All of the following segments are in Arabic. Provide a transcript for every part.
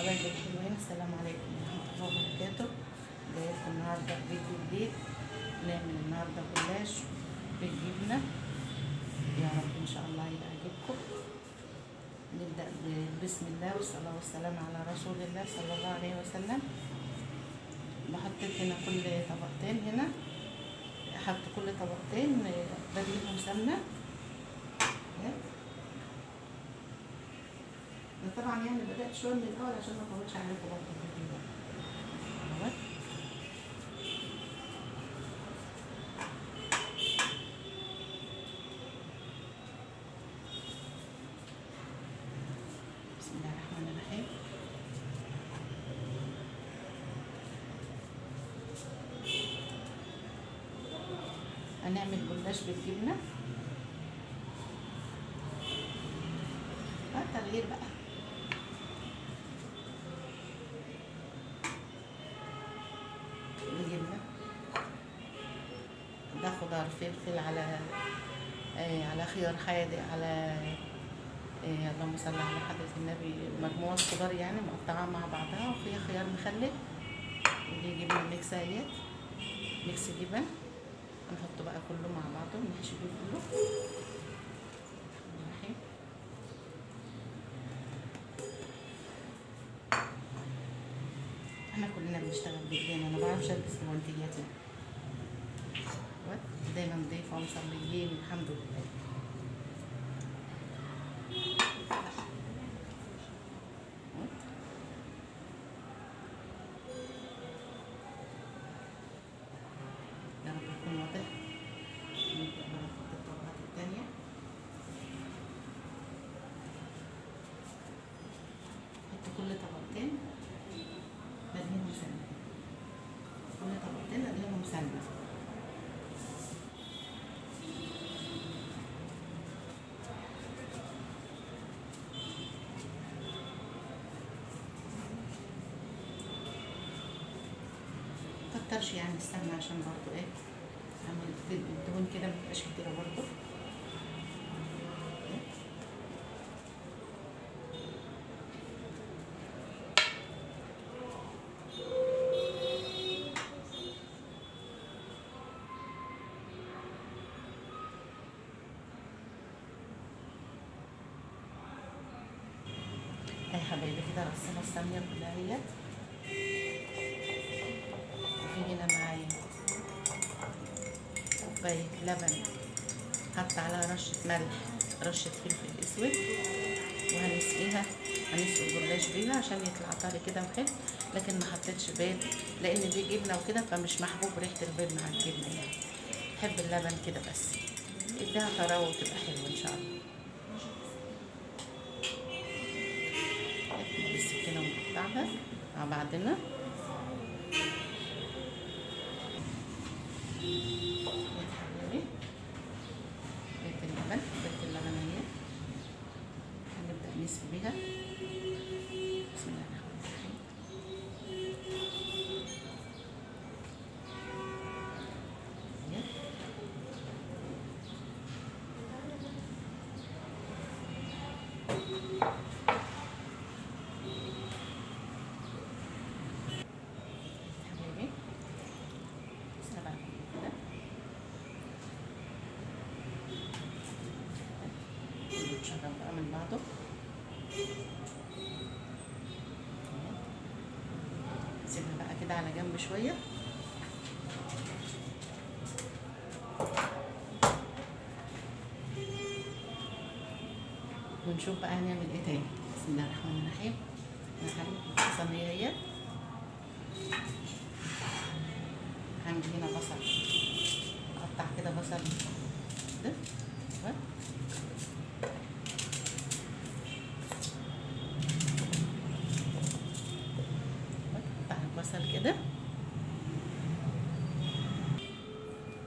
حبايبي الحلوين، السلام عليكم ورحمة الله وبركاته. جايلكم النهاردة بفيديو جديد. نعمل النهاردة جلاش بالجبنة، يا رب إن شاء الله يعجبكم. نبدأ بسم الله والصلاة والسلام على رسول الله صلى الله عليه وسلم. بحط هنا كل طبقتين، هنا أحط كل طبقتين بديهم سمنة. أنا طبعا يعني بدأت شوية من الأول عشان ما اطولش عليكم برضه الفيديو ده. اهوت بسم الله الرحمن الرحيم. هنعمل جلاش بالجبنة. تغيير بقى. الجبنة ده خضار، فلفل على خيار حادق، على اللهم صل على حضرة النبي، مجموعة خضار يعني مقطعة مع بعضها، وفيها خيار مخلل، ودي جبنة ميكس اهيت، ميكس جبن. هنحطه بقى كله مع بعضه ونحشي بيه كله. احنا كلنا بنشتغل بايدينا، انا بعرفش البس الجوانتيات ايدينا نضيفة ومصليين الحمد لله. يا رب يكون واضح. نبدأ بقى نحط الطبقات التانية. نحط كل طبقتين ندهنهم سمنة، كل طبقتين ندهنهم سمنة. مكترش يعني السمنة عشان برضو ايه، اعمل الدهون كده متبقاش كتيرة برضو. يا حبايبي كده رصينا السمنة كلها اهيت. وفي هنا معايا كوباية لبن، حط عليها رشة ملح، رشة فلفل اسود، وهنسقيها، هنسقي الجلاش بيها عشان يطلع طري كده وحلو. لكن ما حطيتش بيض لان دي جبنة وكده، فمش محبوب ريحة البيض مع الجبنة يعني. بحب اللبن كده بس، اديها طراوة وتبقى حلوة ان شاء الله. بالسكينة ونقطعها مع بعضنا. بيت اللبن اهي، هنبدأ نسقي بيها. بسم الله الرحمن الرحيم. حبيبي سبع كده نشرب بقى من بعضه. سيبها بقى كده على جنب شوية. ونشوف بقى هنعمل ايه تاني. بسم الله الرحمن الرحيم. هنحل الصينية اهي. هعمل هنا بصل، اقطع كده بصل ده البصل كده.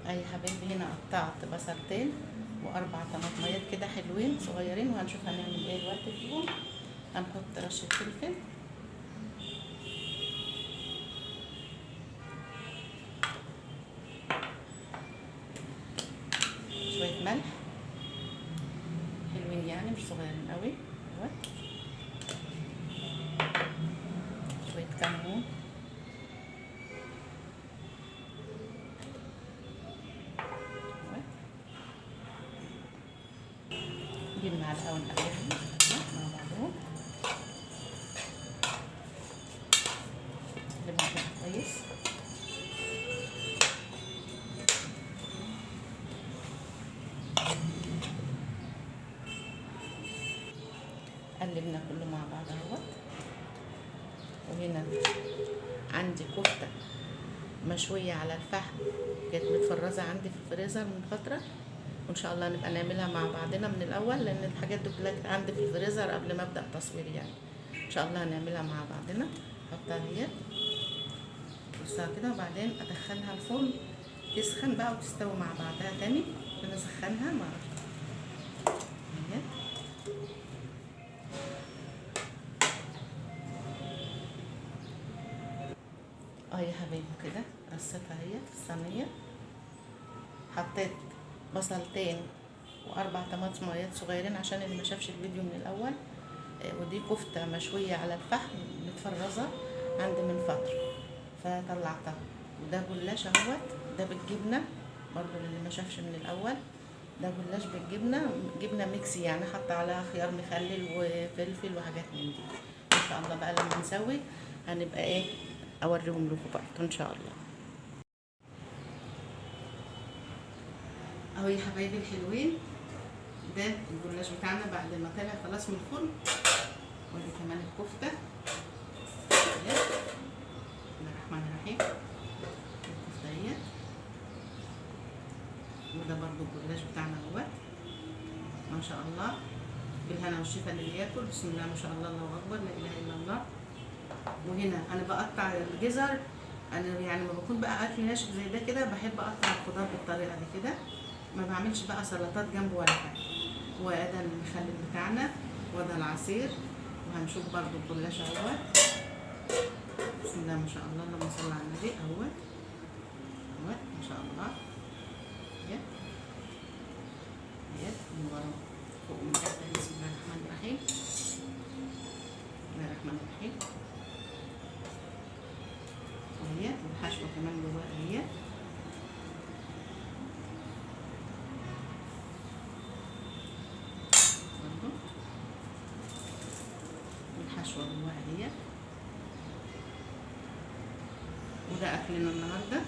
اي حبايبي هنا قطعت بصلتين واربع طماطميات كده حلوين صغيرين، وهنشوف هنعمل ايه دلوقتي فيهم. هنحط رشة فلفل، شوية ملح حلوين يعني مش صغيرين قوي. بالمعلقه ونقلبهم مع بعضهم. نقلبهم كده كويس. قلبنا كله مع بعض اهوت. وهنا عندي كفته مشويه على الفحم، كانت متفرزه عندي في الفريزر من فتره، وان شاء الله نبقى نعملها مع بعضنا من الاول، لان الحاجات دي كلها كانت عندي في الفريزر قبل ما ابدا تصوير يعني. ان شاء الله هنعملها مع بعضنا. احطها اهي بصها كده، وبعدين ادخلها الفرن تسخن بقى وتستوي مع بعضها تاني. انا اسخنها مع اهي. يا حبايبي كده رصيتها اهي في الصينيه. حطيت بصلتين واربع طماطمايات صغيرين عشان اللي ما شافش الفيديو من الاول. ودي كفته مشويه على الفحم متفرزه عندي من فتره فطلعتها. وده جلاش اهوت، ده بالجبنه برضو اللي ما شافش من الاول. ده جلاش بالجبنه، جبنه ميكس يعني، حط عليها خيار مخلل وفلفل وحاجات من دي. ان شاء الله بقى لما نسوي هنبقى ايه اوريهم لكم برضو ان شاء الله. اهو يا حبايبي الحلوين، ده الجلاش بتاعنا بعد ما طلع خلاص من الفرن. ودي كمان الكفته. بسم الله الرحمن الرحيم. الكفته اهي. وده برضو الجلاش بتاعنا اهوت ما شاء الله، بالهنا والشفا اللي ياكل. بسم الله ما شاء الله، الله اكبر، لا اله الا الله. وهنا انا بقطع الجزر، انا يعني لما بكون بقى اكل ناشف زي ده كده بحب اقطع الخضار بالطريقه دي كده، ما بعملش بقى سلطات جنبه ولا حاجه. وده المخلل بتاعنا، وده العصير. وهنشوف برضو الجلاش اهوت. بسم الله ما شاء الله، اللهم صل على النبي. اهوت اهوت ما شاء الله. من ورا فوق من تحت. بسم الله الرحمن الرحيم. بسم الله الرحمن الرحيم. وهي والحشوه كمان جواها اهي. برضو والحشوه جواها اهي. وده اكلنا النهارده،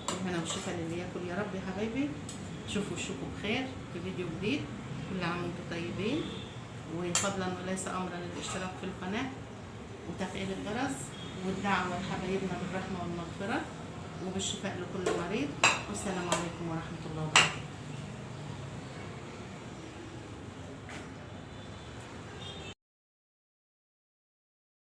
والهنا والشفا اللي ياكل يا رب. يا حبايبي شوفوا وشكوا بخير في فيديو جديد. كل عام وانتم طيبين، وفضلا وليس امرا الاشتراك في القناه وتفعيل الجرس والدعوه لحبايبنا بالرحمه والمغفره وبالشفاء لكل مريض. والسلام عليكم ورحمه الله وبركاته.